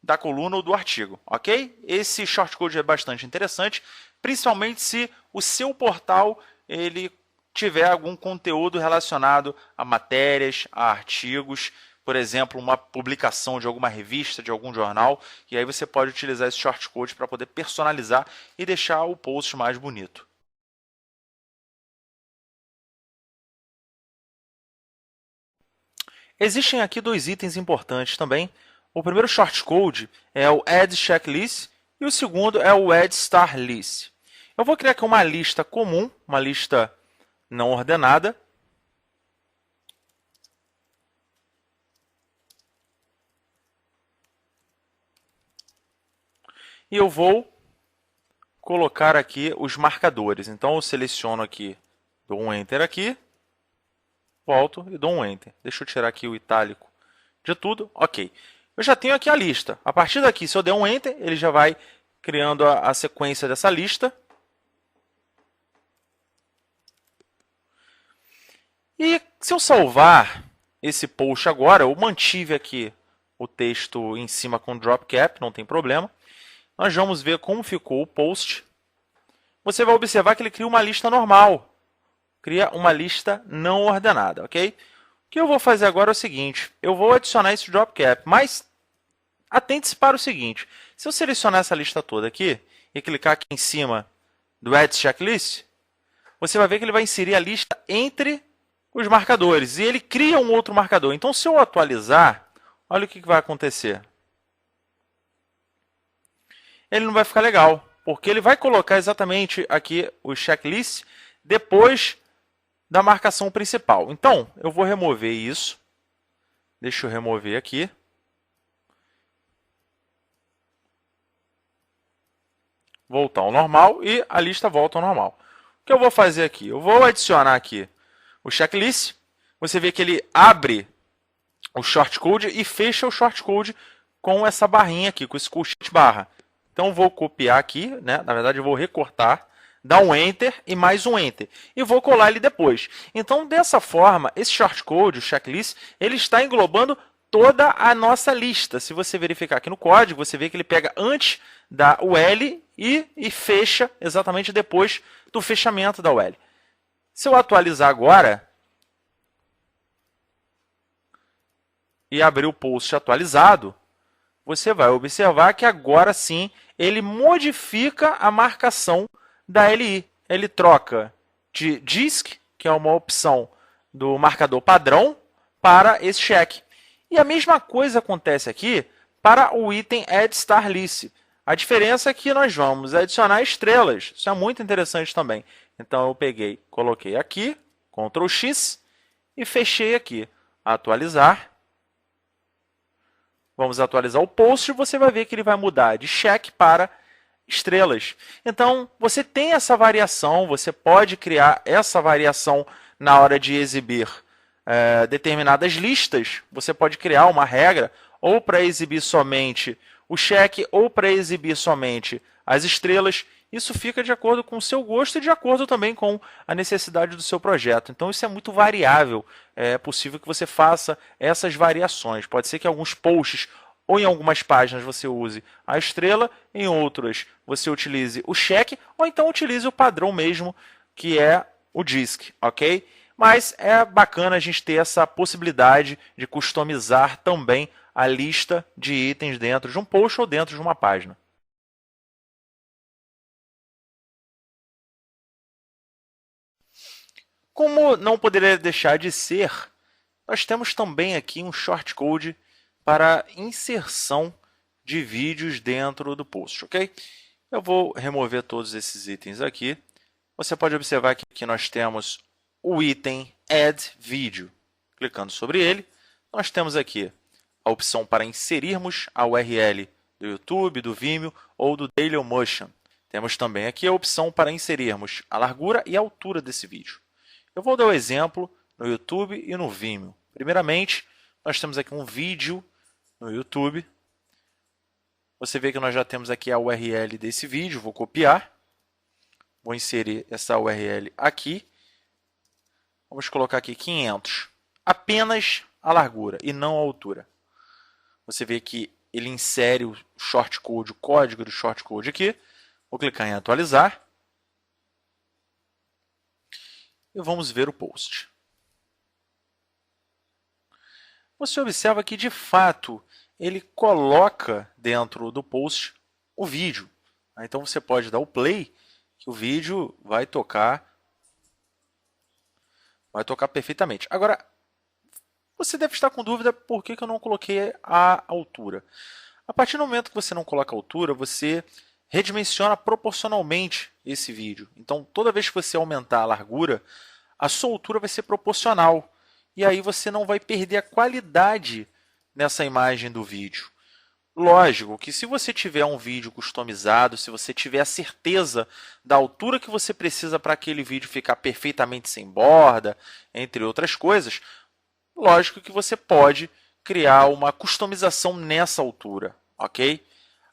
da coluna ou do artigo, ok? Esse shortcode é bastante interessante, principalmente se o seu portal ele tiver algum conteúdo relacionado a matérias, a artigos, por exemplo, uma publicação de alguma revista, de algum jornal, e aí você pode utilizar esse shortcode para poder personalizar e deixar o post mais bonito. Existem aqui dois itens importantes também. O primeiro shortcode é o add checklist e o segundo é o add star list. Eu vou criar aqui uma lista comum, uma lista não ordenada. E eu vou colocar aqui os marcadores. Então, eu seleciono aqui, dou um Enter aqui, volto e dou um Enter. Deixa eu tirar aqui o itálico de tudo. Ok. Eu já tenho aqui a lista. A partir daqui, se eu der um Enter, ele já vai criando a sequência dessa lista. E se eu salvar esse post agora, eu mantive aqui o texto em cima com drop cap, não tem problema. Nós vamos ver como ficou o post. Você vai observar que ele cria uma lista normal. Cria uma lista não ordenada, ok? O que eu vou fazer agora é o seguinte. Eu vou adicionar esse drop cap, mas atente-se para o seguinte. Se eu selecionar essa lista toda aqui e clicar aqui em cima do Add Checklist, você vai ver que ele vai inserir a lista entre os marcadores. E ele cria um outro marcador. Então, se eu atualizar, olha o que vai acontecer. Ele não vai ficar legal, porque ele vai colocar exatamente aqui o checklist depois da marcação principal. Então, eu vou remover isso. Deixa eu remover aqui. Voltar ao normal e a lista volta ao normal. O que eu vou fazer aqui? Eu vou adicionar aqui o checklist. Você vê que ele abre o shortcode e fecha o shortcode com essa barrinha aqui, com esse colchete barra. Então, vou copiar aqui, né? Na verdade, eu vou recortar, dar um Enter e mais um Enter. E vou colar ele depois. Então, dessa forma, esse shortcode, o checklist, ele está englobando toda a nossa lista. Se você verificar aqui no código, você vê que ele pega antes da UL e fecha exatamente depois do fechamento da UL. Se eu atualizar agora e abrir o post atualizado, você vai observar que agora sim ele modifica a marcação da LI. Ele troca de disk, que é uma opção do marcador padrão, para esse check. E a mesma coisa acontece aqui para o item Add Star List. A diferença é que nós vamos adicionar estrelas. Isso é muito interessante também. Então, eu peguei, coloquei aqui, Ctrl X, e fechei aqui. Atualizar. Vamos atualizar o post e você vai ver que ele vai mudar de check para estrelas. Então, você tem essa variação, você pode criar essa variação na hora de exibir determinadas listas. Você pode criar uma regra ou para exibir somente o cheque ou para exibir somente as estrelas. Isso fica de acordo com o seu gosto e de acordo também com a necessidade do seu projeto. Então isso é muito variável. É possível que você faça essas variações. Pode ser que alguns posts ou em algumas páginas você use a estrela, em outras você utilize o cheque, ou então utilize o padrão mesmo, que é o DISC, ok? Mas é bacana a gente ter essa possibilidade de customizar também a lista de itens dentro de um post ou dentro de uma página. Como não poderia deixar de ser, nós temos também aqui um shortcode para inserção de vídeos dentro do post, ok? Eu vou remover todos esses itens aqui. Você pode observar que aqui nós temos o item Add Video. Clicando sobre ele, nós temos aqui a opção para inserirmos a URL do YouTube, do Vimeo ou do Dailymotion. Temos também aqui a opção para inserirmos a largura e a altura desse vídeo. Eu vou dar o exemplo no YouTube e no Vimeo. Primeiramente, nós temos aqui um vídeo no YouTube. Você vê que nós já temos aqui a URL desse vídeo. Vou copiar. Vou inserir essa URL aqui. Vamos colocar aqui 500. Apenas a largura e não a altura. Você vê que ele insere o shortcode, o código do shortcode aqui. Vou clicar em atualizar. E vamos ver o post. Você observa que, de fato, ele coloca dentro do post o vídeo. Então, você pode dar o play, que o vídeo vai tocar perfeitamente. Agora, você deve estar com dúvida por que eu não coloquei a altura. A partir do momento que você não coloca a altura, você redimensiona proporcionalmente esse vídeo. Então, toda vez que você aumentar a largura, a sua altura vai ser proporcional. E aí você não vai perder a qualidade nessa imagem do vídeo. Lógico que se você tiver um vídeo customizado, se você tiver a certeza da altura que você precisa para aquele vídeo ficar perfeitamente sem borda, entre outras coisas, lógico que você pode criar uma customização nessa altura, ok?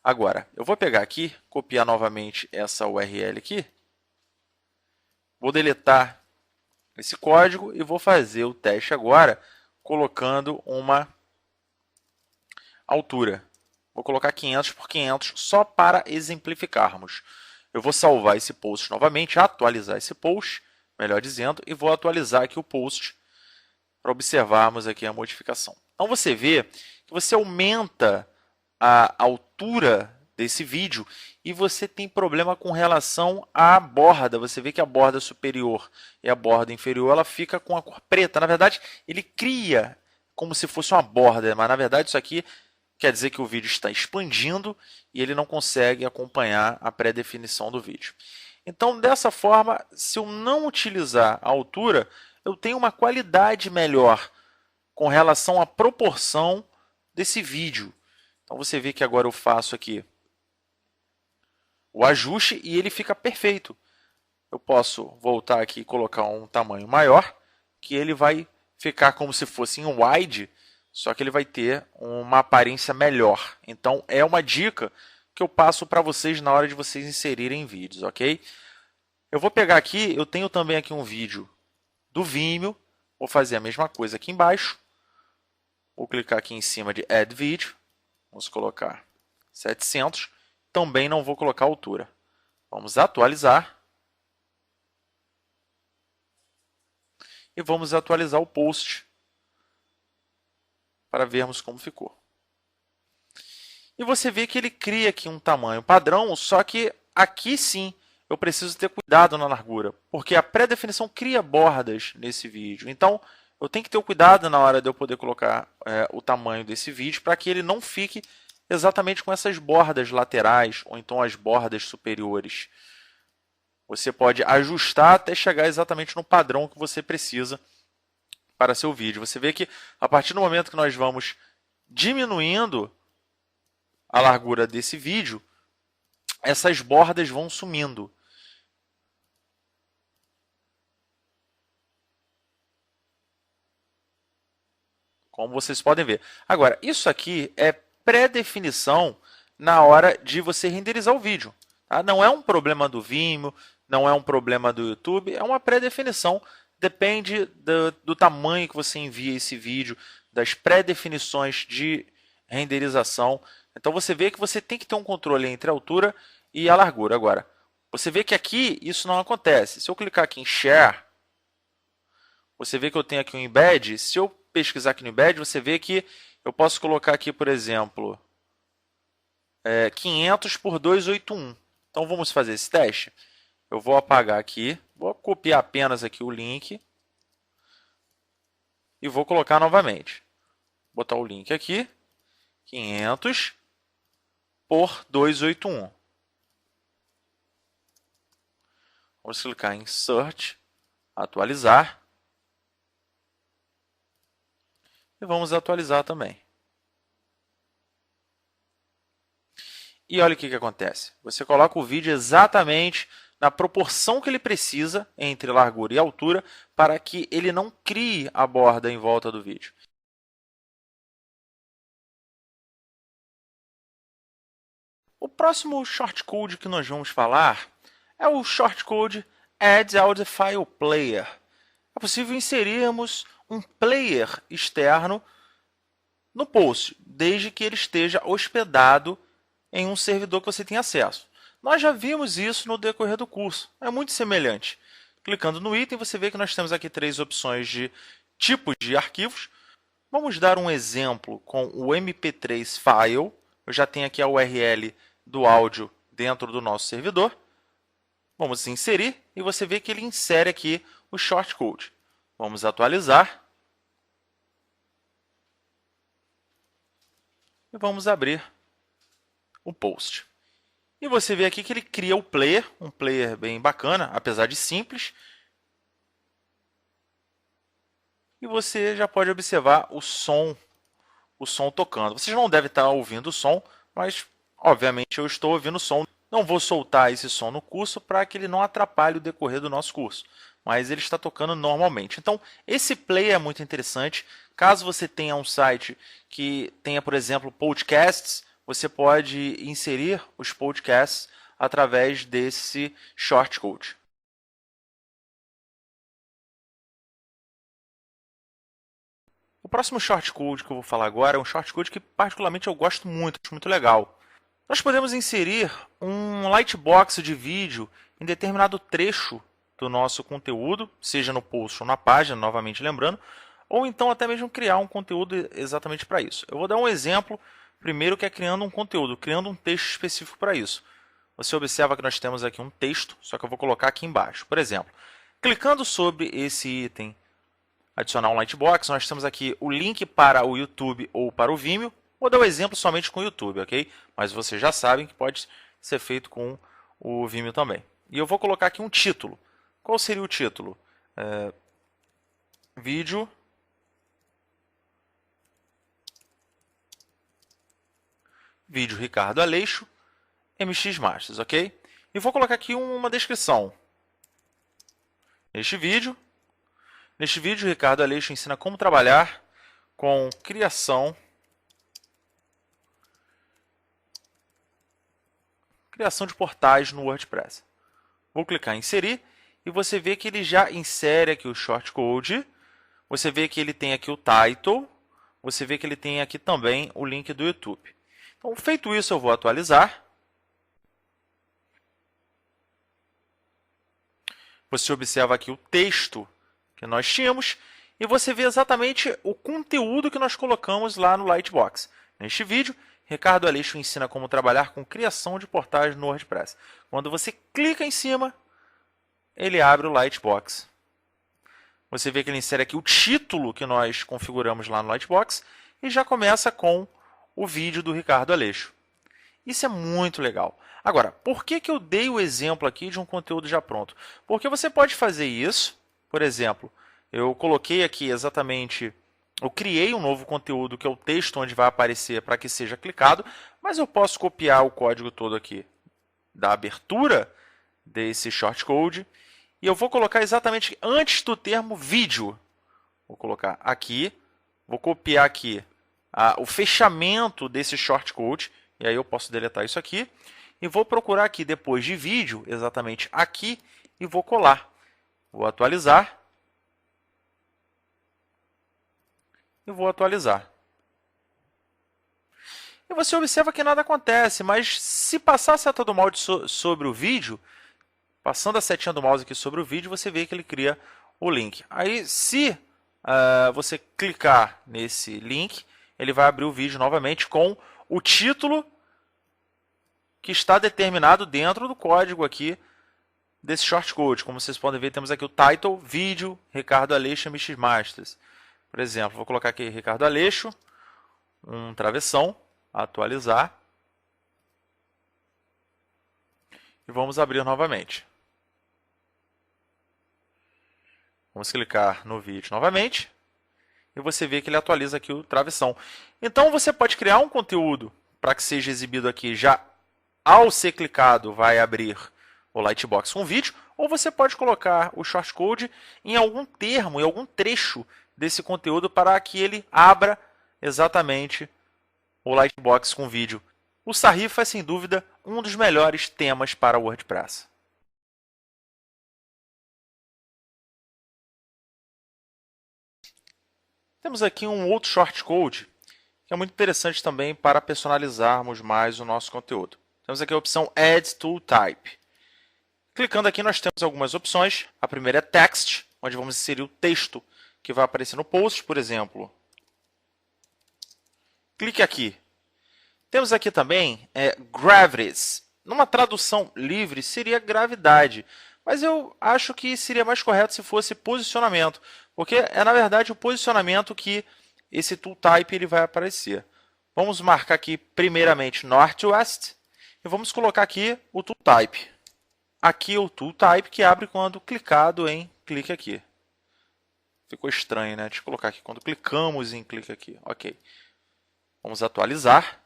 Agora, eu vou pegar aqui, copiar novamente essa URL aqui, vou deletar esse código e vou fazer o teste agora colocando uma altura. Vou colocar 500 por 500 só para exemplificarmos. Eu vou salvar esse post novamente, atualizar esse post, melhor dizendo, e vou atualizar aqui o post para observarmos aqui a modificação. Então você vê que você aumenta a altura desse vídeo e você tem problema com relação à borda. Você vê que a borda superior e a borda inferior ela fica com a cor preta. Na verdade, ele cria como se fosse uma borda, mas na verdade isso aqui quer dizer que o vídeo está expandindo e ele não consegue acompanhar a pré-definição do vídeo. Então, dessa forma, se eu não utilizar a altura, eu tenho uma qualidade melhor com relação à proporção desse vídeo. Então, você vê que agora eu faço aqui o ajuste e ele fica perfeito. Eu posso voltar aqui e colocar um tamanho maior, que ele vai ficar como se fosse em wide, só que ele vai ter uma aparência melhor. Então, é uma dica que eu passo para vocês na hora de vocês inserirem vídeos, ok? Eu vou pegar aqui, eu tenho também aqui um vídeo do Vimeo, vou fazer a mesma coisa aqui embaixo. Vou clicar aqui em cima de Add Video, vamos colocar 700. Também não vou colocar altura. Vamos atualizar. E vamos atualizar o post para vermos como ficou. E você vê que ele cria aqui um tamanho padrão, só que aqui sim eu preciso ter cuidado na largura, porque a pré-definição cria bordas nesse vídeo. Então, eu tenho que ter o cuidado na hora de eu poder colocar o tamanho desse vídeo para que ele não fique exatamente com essas bordas laterais ou então as bordas superiores. Você pode ajustar até chegar exatamente no padrão que você precisa para seu vídeo. Você vê que a partir do momento que nós vamos diminuindo a largura desse vídeo, essas bordas vão sumindo. Como vocês podem ver. Agora, isso aqui é pré-definição na hora de você renderizar o vídeo. Tá? Não é um problema do Vimeo, não é um problema do YouTube, é uma pré-definição. Depende do tamanho que você envia esse vídeo, das pré-definições de renderização. Então você vê que você tem que ter um controle entre a altura e a largura. Agora, você vê que aqui isso não acontece. Se eu clicar aqui em Share, você vê que eu tenho aqui um embed. Se eu pesquisar aqui no embed, você vê que eu posso colocar aqui, por exemplo, 500 por 281. Então vamos fazer esse teste. Eu vou apagar aqui, vou copiar apenas aqui o link e vou colocar novamente. Vou botar o link aqui, 500 por 281. Vamos clicar em Search, atualizar. E vamos atualizar também. E olha o que acontece. Você coloca o vídeo exatamente na proporção que ele precisa entre largura e altura para que ele não crie a borda em volta do vídeo. O próximo shortcode que nós vamos falar é o shortcode Add Audio File Player. É possível inserirmos um player externo no post, desde que ele esteja hospedado em um servidor que você tem acesso. Nós já vimos isso no decorrer do curso. É muito semelhante. Clicando no item, você vê que nós temos aqui 3 opções de tipos de arquivos. Vamos dar um exemplo com o MP3 File. Eu já tenho aqui a URL do áudio dentro do nosso servidor. Vamos inserir e você vê que ele insere aqui o shortcode. Vamos atualizar. E vamos abrir o post. E você vê aqui que ele cria o player, um player bem bacana, apesar de simples. E você já pode observar o som tocando. Você não deve estar ouvindo o som, mas obviamente eu estou ouvindo o som. Não vou soltar esse som no curso para que ele não atrapalhe o decorrer do nosso curso, mas ele está tocando normalmente. Então, esse player é muito interessante. Caso você tenha um site que tenha, por exemplo, podcasts, você pode inserir os podcasts através desse shortcode. O próximo shortcode que eu vou falar agora é um shortcode que particularmente eu gosto muito, acho muito legal. Nós podemos inserir um lightbox de vídeo em determinado trecho do nosso conteúdo, seja no post ou na página, novamente lembrando, ou então até mesmo criar um conteúdo exatamente para isso. Eu vou dar um exemplo primeiro, que é criando um conteúdo, criando um texto específico para isso. Você observa que nós temos aqui um texto, só que eu vou colocar aqui embaixo. Por exemplo, clicando sobre esse item, adicionar um lightbox, nós temos aqui o link para o YouTube ou para o Vimeo. Vou dar um exemplo somente com o YouTube, ok? Mas vocês já sabem que pode ser feito com o Vimeo também. E eu vou colocar aqui um título. Qual seria o título? Vídeo Ricardo Aleixo, MX Masters, ok? E vou colocar aqui uma descrição. Neste vídeo, Ricardo Aleixo ensina como trabalhar com criação de portais no WordPress. Vou clicar em inserir e você vê que ele já insere aqui o shortcode. Você vê que ele tem aqui o title. Você vê que ele tem aqui também o link do YouTube. Então, feito isso, eu vou atualizar. Você observa aqui o texto que nós tínhamos e você vê exatamente o conteúdo que nós colocamos lá no Lightbox. Neste vídeo, Ricardo Aleixo ensina como trabalhar com criação de portais no WordPress. Quando você clica em cima, ele abre o Lightbox. Você vê que ele insere aqui o título que nós configuramos lá no Lightbox e já começa com o vídeo do Ricardo Aleixo. Isso é muito legal. Agora, por que eu dei o exemplo aqui de um conteúdo já pronto? Porque você pode fazer isso, por exemplo, eu coloquei aqui exatamente, eu criei um novo conteúdo que é o texto onde vai aparecer para que seja clicado, mas eu posso copiar o código todo aqui da abertura desse shortcode e eu vou colocar exatamente antes do termo vídeo. Vou colocar aqui, vou copiar aqui o fechamento desse shortcode, E aí eu posso deletar isso aqui. E vou procurar aqui depois de vídeo, exatamente aqui, e vou colar. Vou atualizar. E vou atualizar. E você observa que nada acontece, mas se passar a seta do mouse sobre o vídeo, passando a setinha do mouse aqui sobre o vídeo, você vê que ele cria o link. Aí, se você clicar nesse link, ele vai abrir o vídeo novamente com o título que está determinado dentro do código aqui desse shortcode. Como vocês podem ver, temos aqui o title, vídeo, Ricardo Aleixo, MX Masters. Por exemplo, vou colocar aqui Ricardo Aleixo, um travessão, atualizar. E vamos abrir novamente. Vamos clicar no vídeo novamente. E você vê que ele atualiza aqui o travessão. Então, você pode criar um conteúdo para que seja exibido aqui já ao ser clicado, vai abrir o Lightbox com vídeo. Ou você pode colocar o shortcode em algum termo, em algum trecho desse conteúdo para que ele abra exatamente o Lightbox com vídeo. O Sarrifa é, sem dúvida, um dos melhores temas para o WordPress. Temos aqui um outro shortcode que é muito interessante também para personalizarmos mais o nosso conteúdo. Temos aqui a opção Add Tool Type. Clicando aqui, nós temos algumas opções. A primeira é Text, onde vamos inserir o texto que vai aparecer no post, por exemplo. Clique aqui. Temos aqui também Gravities. Numa tradução livre, seria gravidade. Mas eu acho que seria mais correto se fosse posicionamento, porque é, na verdade, o posicionamento que esse tool type ele vai aparecer. Vamos marcar aqui, primeiramente, Northwest, e vamos colocar aqui o tool type. Aqui o tool type que abre quando clicado em clique aqui. Ficou estranho, né? Deixa eu colocar aqui quando clicamos em clique aqui. Ok. Vamos atualizar.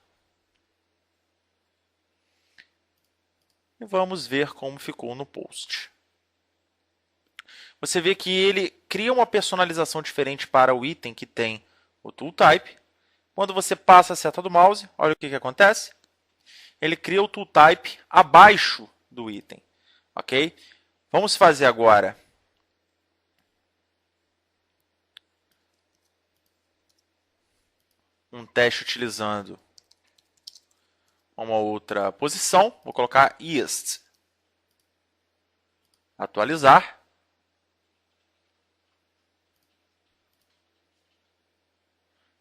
E vamos ver como ficou no post. Você vê que ele cria uma personalização diferente para o item que tem o tool type. Quando você passa a seta do mouse, olha o que acontece. Ele cria o tool type abaixo do item. Ok? Vamos fazer agora um teste utilizando uma outra posição. Vou colocar East. Atualizar.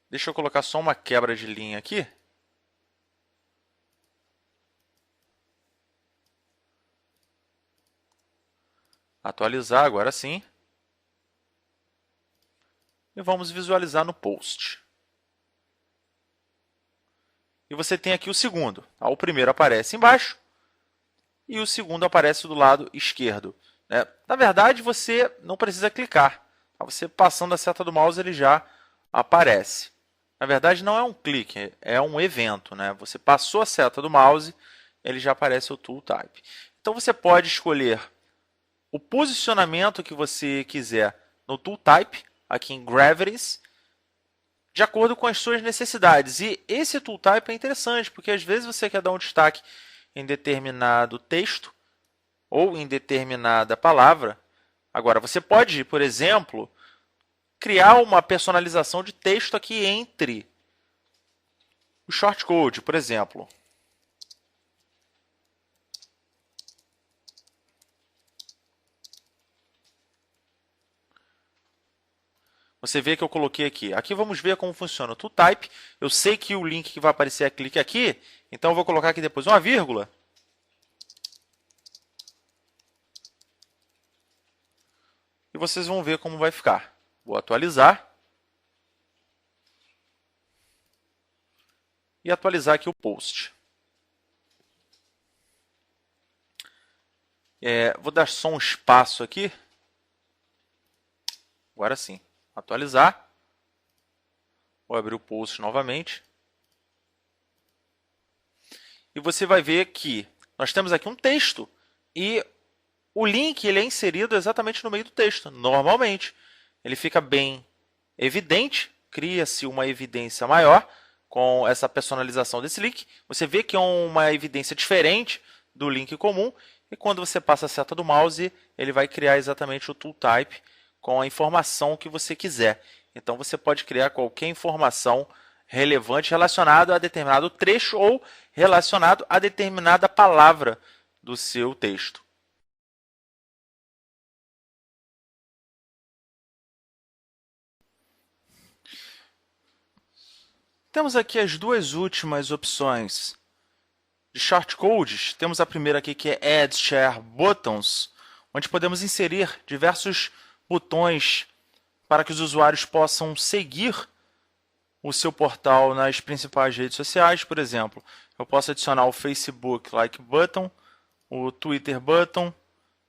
Deixa eu colocar só uma quebra de linha aqui. Atualizar agora sim. E vamos visualizar no post. E você tem aqui o segundo. O primeiro aparece embaixo e o segundo aparece do lado esquerdo. Na verdade, você não precisa clicar. Você passando a seta do mouse, ele já aparece. Na verdade, não é um clique, é um evento. Você passou a seta do mouse, ele já aparece o tool type. Então, você pode escolher o posicionamento que você quiser no tool type, aqui em Gravities, de acordo com as suas necessidades. E esse tool type é interessante, porque às vezes você quer dar um destaque em determinado texto ou em determinada palavra. Agora, você pode, por exemplo, criar uma personalização de texto aqui entre o shortcode, por exemplo. Você vê que eu coloquei aqui. Aqui vamos ver como funciona o tool type. Eu sei que o link que vai aparecer é clique aqui, então eu vou colocar aqui depois uma vírgula. E vocês vão ver como vai ficar. Vou atualizar. E atualizar aqui o post. Vou dar só um espaço aqui. Agora sim. Atualizar. Vou abrir o post novamente. E você vai ver que nós temos aqui um texto e o link ele é inserido exatamente no meio do texto. Normalmente, ele fica bem evidente, cria-se uma evidência maior com essa personalização desse link. Você vê que é uma evidência diferente do link comum. E quando você passa a seta do mouse, ele vai criar exatamente o tooltype com a informação que você quiser. Então você pode criar qualquer informação relevante relacionada a determinado trecho ou relacionado a determinada palavra do seu texto. Temos aqui as duas últimas opções de shortcodes. Temos a primeira aqui que é Add Share Buttons, onde podemos inserir diversos botões para que os usuários possam seguir o seu portal nas principais redes sociais. Por exemplo, eu posso adicionar o Facebook Like Button, o Twitter Button,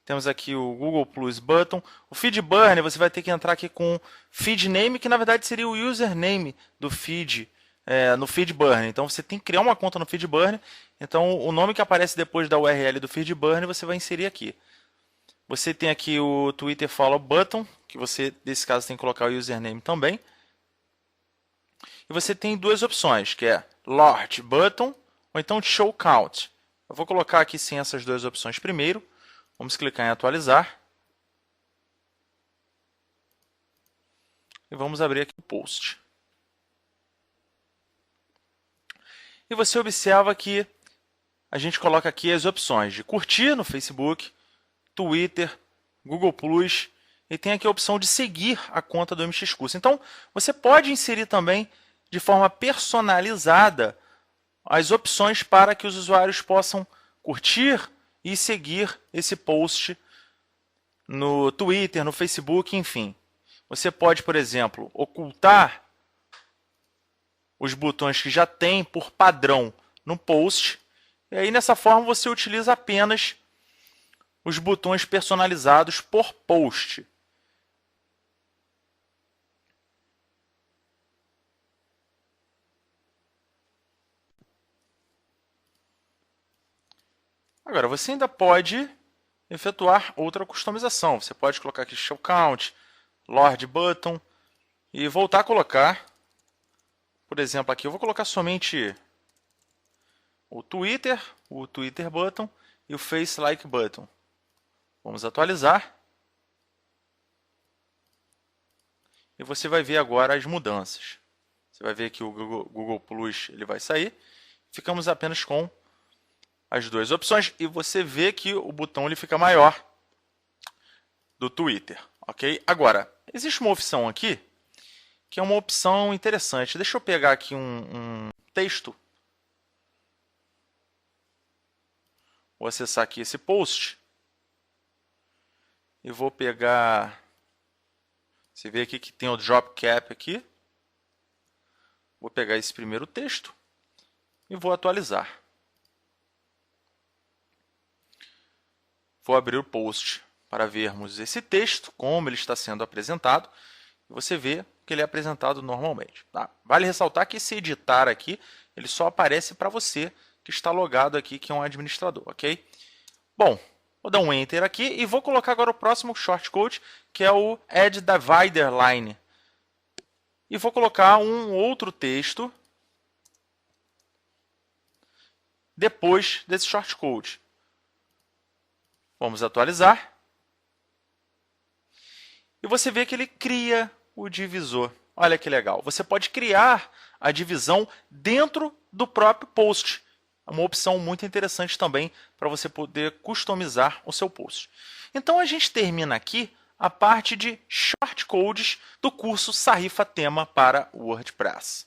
temos aqui o Google Plus Button. O Feed Burner, você vai ter que entrar aqui com Feed Name, que na verdade seria o username do feed, no Feed Burner. Então você tem que criar uma conta no Feed Burner. Então o nome que aparece depois da URL do Feed Burner você vai inserir aqui. Você tem aqui o Twitter Follow Button, que você, nesse caso, tem que colocar o username também. E você tem duas opções, que é Large Button ou então Show Count. Eu vou colocar aqui sim essas duas opções primeiro. Vamos clicar em atualizar. E vamos abrir aqui o post. E você observa que a gente coloca aqui as opções de curtir no Facebook, Twitter, Google Plus, e tem aqui a opção de seguir a conta do MX Curso. Então, você pode inserir também de forma personalizada as opções para que os usuários possam curtir e seguir esse post no Twitter, no Facebook, enfim. Você pode, por exemplo, ocultar os botões que já tem por padrão no post, e aí nessa forma você utiliza apenas os botões personalizados por post. Agora, você ainda pode efetuar outra customização. Você pode colocar aqui Show Count, Lord Button e voltar a colocar, por exemplo, aqui eu vou colocar somente o Twitter Button e o Face Like Button. Vamos atualizar. E você vai ver agora as mudanças. Você vai ver que o Google Plus ele vai sair. Ficamos apenas com as duas opções. E você vê que o botão ele fica maior do Twitter. Ok? Agora, existe uma opção aqui que é uma opção interessante. Deixa eu pegar aqui um texto. Vou acessar aqui esse post. E vou pegar... Você vê aqui que tem o drop cap aqui. Vou pegar esse primeiro texto e vou atualizar. Vou abrir o post para vermos esse texto, como ele está sendo apresentado. E você vê que ele é apresentado normalmente. Tá? Vale ressaltar que esse editar aqui, ele só aparece para você que está logado aqui, que é um administrador, ok? Bom, vou dar um Enter aqui e vou colocar agora o próximo shortcode, que é o Add Divider Line. E vou colocar um outro texto depois desse shortcode. Vamos atualizar. E você vê que ele cria o divisor. Olha que legal. Você pode criar a divisão dentro do próprio post. É uma opção muito interessante também para você poder customizar o seu post. Então a gente termina aqui a parte de shortcodes do curso Sarrifa Tema para WordPress.